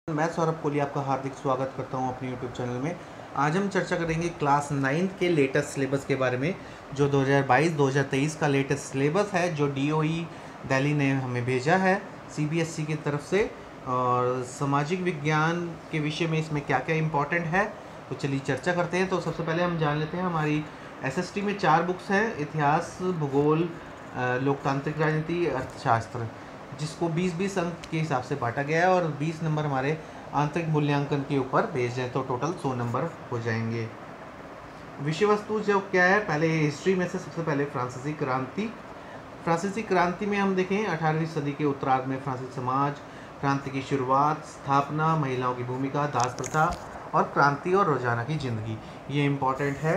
मैं सौरभ कोहली आपका हार्दिक स्वागत करता हूं अपने यूट्यूब चैनल में। आज हम चर्चा करेंगे क्लास 9th के लेटेस्ट सिलेबस के बारे में, जो 2022-2023 का लेटेस्ट सिलेबस है, जो डीओई दिल्ली ने हमें भेजा है सीबीएसई की तरफ से। और सामाजिक विज्ञान के विषय में इसमें क्या क्या इम्पोर्टेंट है, तो चलिए चर्चा करते हैं। तो सबसे पहले हम जान लेते हैं, हमारी एसएसटी में 4 बुक्स हैं: इतिहास, भूगोल, लोकतांत्रिक राजनीति, अर्थशास्त्र, जिसको 20-20 अंक के हिसाब से बांटा गया है और 20 नंबर हमारे आंतरिक मूल्यांकन के ऊपर भेज हैं, तो टोटल 100 नंबर हो जाएंगे। विषय वस्तु जो क्या है, पहले हिस्ट्री में से सबसे पहले फ्रांसीसी क्रांति। फ्रांसीसी क्रांति में हम देखें 18वीं सदी के उत्तरार्ध में फ्रांसीसी समाज, क्रांति की शुरुआत, स्थापना, महिलाओं की भूमिका, दास प्रथा और क्रांति और रोजाना की जिंदगी, ये इम्पोर्टेंट है।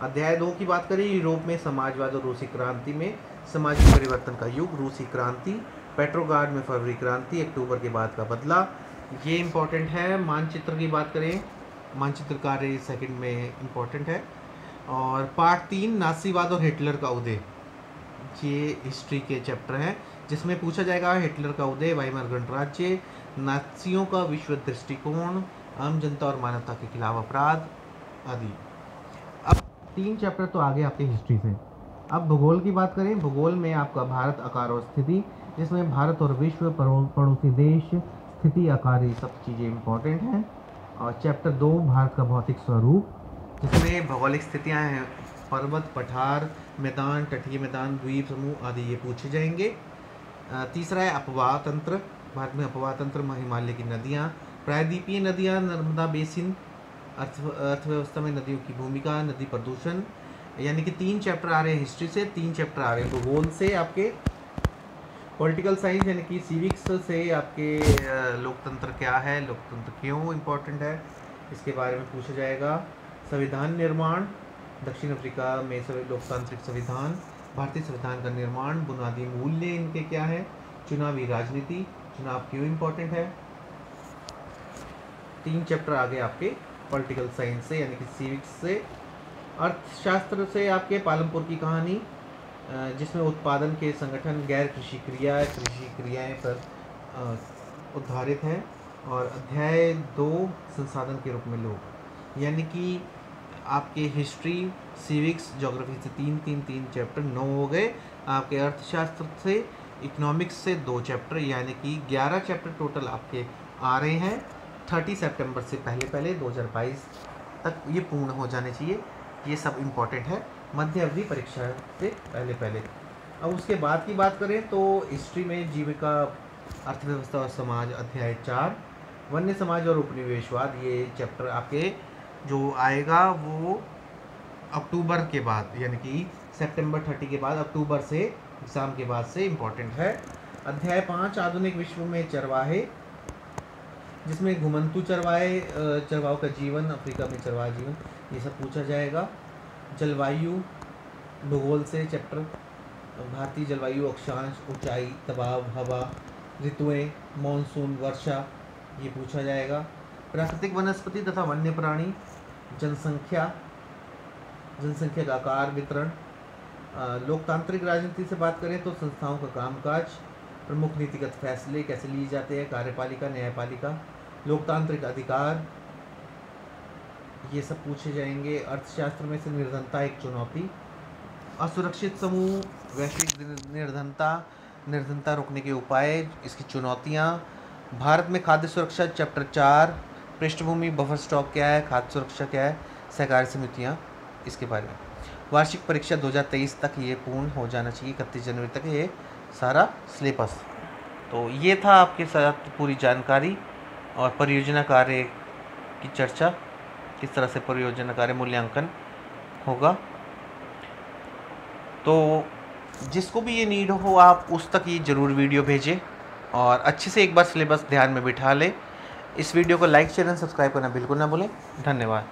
अध्याय 2 की बात करें, यूरोप में समाजवाद और रूसी क्रांति में सामाजिक परिवर्तन का युग, रूसी क्रांति, पेट्रोग्राड में फरवरी क्रांति, अक्टूबर के बाद का बदला, ये इम्पोर्टेंट है। मानचित्र की बात करें, मानचित्र कार्य सेकंड में इम्पोर्टेंट है। और पार्ट 3 नासीवाद और हिटलर का उदय, ये हिस्ट्री के चैप्टर हैं, जिसमें पूछा जाएगा हिटलर का उदय, वाइमर गणराज्य, नाजियों का विश्व दृष्टिकोण, आम जनता और मानवता के खिलाफ अपराध आदि। अब 3 चैप्टर तो आगे आपके हिस्ट्री से। अब भूगोल की बात करें, भूगोल में आपका भारत, आकार और स्थिति, जिसमें भारत और विश्व, पड़ोसी देश, स्थिति, आकार, ये सब चीज़ें इम्पोर्टेंट हैं। और चैप्टर 2 भारत का भौतिक स्वरूप, जिसमें भौगोलिक स्थितियाँ हैं, पर्वत, पठार, मैदान, तटीय मैदान, द्वीप समूह आदि, ये पूछे जाएंगे। तीसरा है अपवाह तंत्र, भारत में अपवाह तंत्र, हिमालय की नदियाँ, प्रायद्वीपीय नदियाँ, नर्मदा बेसिन, अर्थव्यवस्था में नदियों की भूमिका, नदी प्रदूषण, यानी कि 3 चैप्टर आ रहे हैं हिस्ट्री से, 3 चैप्टर आ रहे हैं भूगोल से। आपके पॉलिटिकल साइंस यानी कि सिविक्स से आपके लोकतंत्र क्या है, लोकतंत्र क्यों इम्पोर्टेंट है, इसके बारे में पूछा जाएगा। संविधान निर्माण, दक्षिण अफ्रीका में लोकतांत्रिक संविधान, भारतीय संविधान का निर्माण, बुनियादी मूल्य इनके क्या है, चुनावी राजनीति, चुनाव क्यों इम्पोर्टेंट है। 3 चैप्टर आगे आपके पॉलिटिकल साइंस से यानी कि सिविक्स से। अर्थशास्त्र से आपके पालमपुर की कहानी, जिसमें उत्पादन के संगठन, गैर कृषि क्रियाएं पर उद्धारित हैं। और अध्याय 2 संसाधन के रूप में लोग, यानी कि आपके हिस्ट्री, सिविक्स, ज्योग्राफी से 3 चैप्टर 9 हो गए। आपके अर्थशास्त्र से, इकोनॉमिक्स से 2 चैप्टर, यानी कि 11 चैप्टर टोटल आपके आ रहे हैं। 30 सितंबर से पहले 2022 तक ये पूर्ण हो जाने चाहिए। ये सब इम्पोर्टेंट है मध्य अवधि परीक्षा से पहले। अब उसके बाद की बात करें तो हिस्ट्री में जीविका, अर्थव्यवस्था और समाज, अध्याय 4, वन्य समाज और उपनिवेशवाद, ये चैप्टर आपके जो आएगा वो अक्टूबर के बाद, यानी कि सितंबर 30 के बाद, अक्टूबर से एग्ज़ाम के बाद से इम्पोर्टेंट है। अध्याय 5 आधुनिक विश्व में चरवाहे, जिसमें घुमंतू चरवाहों का जीवन, अफ्रीका में चरवाहा जीवन, ये सब पूछा जाएगा। जलवायु, भूगोल से चैप्टर, भारतीय जलवायु, अक्षांश, ऊंचाई, दबाव, हवा, ऋतुएं, मॉनसून, वर्षा, ये पूछा जाएगा। प्राकृतिक वनस्पति तथा वन्य प्राणी, जनसंख्या का आकार, वितरण। लोकतांत्रिक राजनीति से बात करें तो संस्थाओं का कामकाज, प्रमुख नीतिगत फैसले कैसे लिए जाते हैं, कार्यपालिका, न्यायपालिका, लोकतांत्रिक अधिकार, ये सब पूछे जाएंगे। अर्थशास्त्र में से निर्धनता एक चुनौती, असुरक्षित समूह, वैश्विक निर्धनता रोकने के उपाय, इसकी चुनौतियाँ, भारत में खाद्य सुरक्षा चैप्टर 4, पृष्ठभूमि, बफर स्टॉक क्या है, खाद्य सुरक्षा क्या है, सहकारी समितियाँ, इसके बारे में। वार्षिक परीक्षा 2023 तक ये पूर्ण हो जाना चाहिए, 31 जनवरी तक ये सारा सिलेबस। तो ये था आपके साथ पूरी जानकारी और परियोजना कार्य की चर्चा, किस तरह से परियोजना कार्य मूल्यांकन होगा। तो जिसको भी ये नीड हो, आप उस तक ये ज़रूर वीडियो भेजें और अच्छे से एक बार सिलेबस ध्यान में बिठा लें। इस वीडियो को लाइक, शेयर एंड सब्सक्राइब करना बिल्कुल ना भूलें। धन्यवाद।